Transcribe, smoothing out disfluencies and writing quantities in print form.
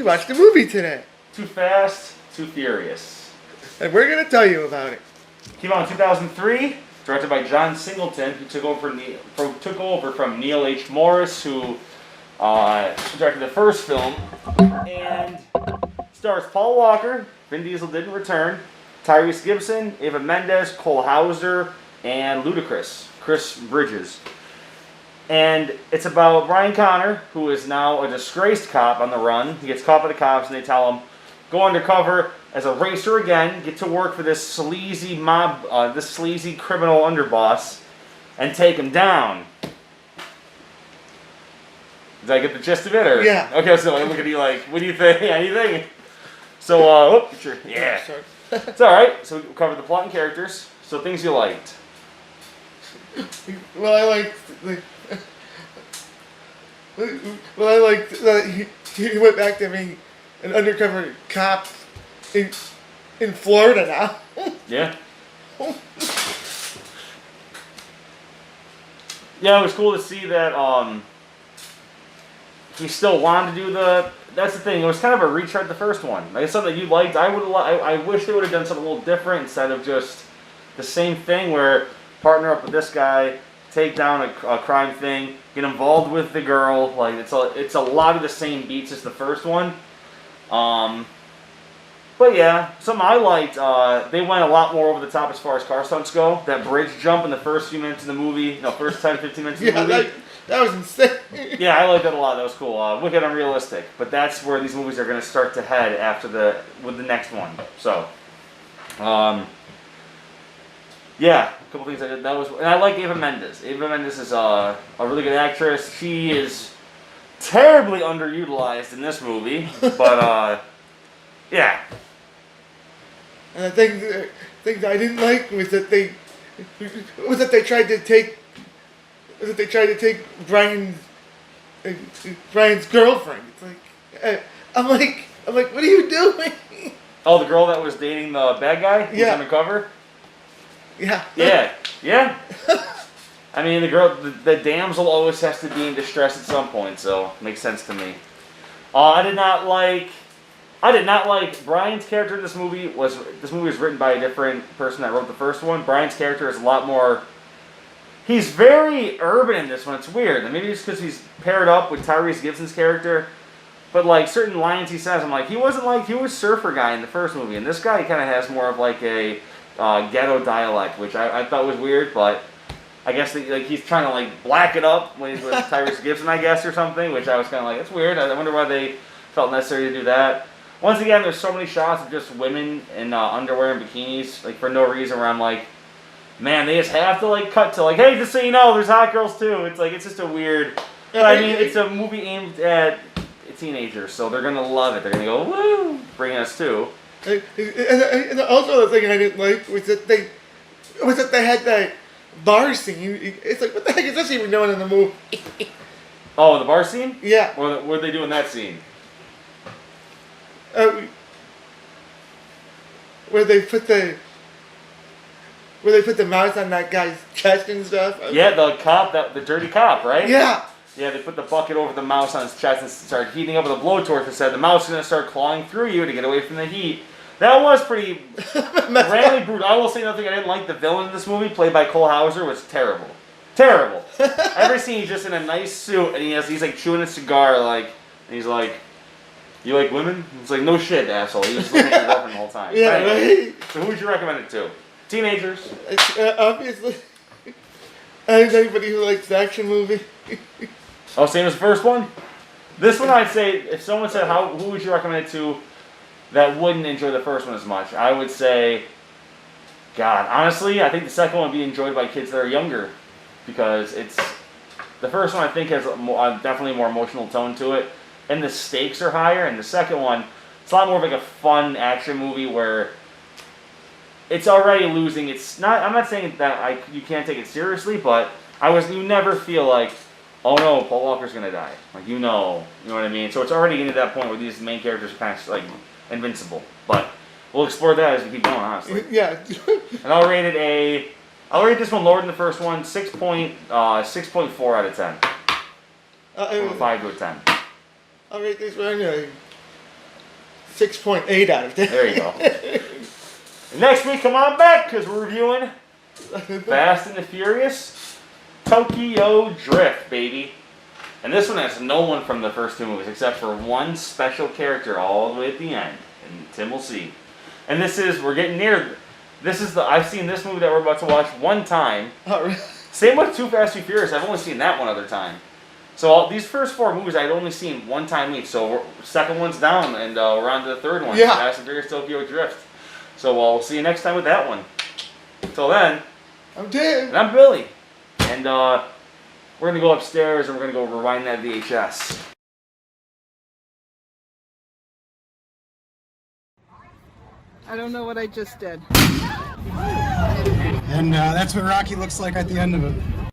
we watched a movie today. Too Fast, Too Furious. And we're going to tell you about it. Came out in 2003, directed by John Singleton, who took over from Neil H. Morris, who directed the first film. And stars Paul Walker, Vin Diesel didn't return, Tyrese Gibson, Eva Mendes, Cole Hauser, and Ludacris, Chris Bridges. And it's about Brian Connor, who is now a disgraced cop on the run. He gets caught by the cops and they tell him, go undercover as a racer again, get to work for this sleazy mob, this sleazy criminal underboss, and take him down. Did I get the gist of it? Or? Yeah. Okay, so I look at you like, what do you think? Anything? So, sure. Yeah. It's alright. So we covered the plot and characters. So things you liked. Well, I liked that he went back to being an undercover cop in Florida now. Yeah. Yeah, it was cool to see that he still wanted to do that's the thing, it was kind of a retread the first one. Like, it's something that you liked. I wish they would have done something a little different instead of just the same thing where partner up with this guy, take down a crime thing, get involved with the girl. Like, it's a lot of the same beats as the first one. But yeah, something I liked, they went a lot more over the top as far as car stunts go. That bridge jump in the first few minutes of the movie, first 10, 15 minutes of the movie. That was insane. Yeah, I liked that a lot. That was cool. Wicked unrealistic. But that's where these movies are going to start to head with the next one. So, yeah, a couple things I did. And I like Eva Mendes. Eva Mendes is a really good actress. She is terribly underutilized in this movie, but yeah. And the thing that I didn't like was that they tried to take Brian's girlfriend. It's like I'm like, what are you doing? Oh, the girl that was dating the bad guy? Who's undercover? Yeah. Yeah. I mean, the damsel always has to be in distress at some point, so it makes sense to me. I did not like Brian's character in this movie. This movie was written by a different person that wrote the first one. Brian's character is a lot more. He's very urban in this one. It's weird. And maybe it's because he's paired up with Tyrese Gibson's character. But like certain lines he says, I'm like, he was surfer guy in the first movie, and this guy kind of has more of like a ghetto dialect, which I thought was weird. But I guess he's trying to like black it up with Tyrese Gibson, I guess, or something. Which I was kind of like, that's weird. I wonder why they felt necessary to do that. Once again, there's so many shots of just women in underwear and bikinis, like for no reason. Where I'm like, man, they just have to like cut to like, hey, just so you know, there's hot girls too. It's like, it's just a weird. But I mean, it's a movie aimed at teenagers, so they're gonna love it. They're gonna go, woo, bring us too. And also the thing I didn't like was that they had that bar scene. It's like, what the heck is this even doing in the movie? Oh, the bar scene? Yeah. What did they do in that scene? Where they put the mouse on that guy's chest and stuff. Yeah, the cop, the dirty cop, right? Yeah. Yeah, they put the bucket over the mouse on his chest and started heating up with a blowtorch and said the mouse is going to start clawing through you to get away from the heat. That was pretty randomly brutal. I will say nothing. I didn't like the villain in this movie, played by Cole Hauser, was terrible. Terrible. Every scene he's just in a nice suit and he's like chewing a cigar, like, and he's like, you like women? It's like, no shit, asshole. He was looking at your girlfriend the whole time. Yeah, anyway, right? So who would you recommend it to? Teenagers? Obviously. Anybody who likes the action movie. Oh, same as the first one? This one, I'd say, if someone said, who would you recommend it to that wouldn't enjoy the first one as much? I would say, God, honestly, I think the second one would be enjoyed by kids that are younger. Because the first one, I think, has definitely a more emotional tone to it. And the stakes are higher. And the second one, it's a lot more of like a fun action movie where it's already losing. It's not. I'm not saying that you can't take it seriously, but you never feel like, oh no, Paul Walker's gonna die. Like you know what I mean. So it's already getting to that point where these main characters are kind of like invincible. But we'll explore that as we keep going, honestly. Yeah. And I'll rate this one lower than the first one, 6.4 out of 10. From a 5 to a 10. I'll rate this one 6.8 out of 10. There you go. Next week, come on back because we're reviewing Fast and the Furious Tokyo Drift, baby. And this one has no one from the first two movies except for one special character all the way at the end, and Tim will see. And we're getting near. I've seen this movie that we're about to watch one time. Oh, really? Same with Too Fast, Too Furious. I've only seen that one other time. So these first four movies I'd only seen one time each. So second one's down, and we're on to the third one. Yeah. Fast and Furious Tokyo Drift. So we'll see you next time with that one. Until then, I'm dead. and I'm Billy. And we're going to go upstairs and we're going to go rewind that VHS. I don't know what I just did. And that's what Rocky looks like at the end of it.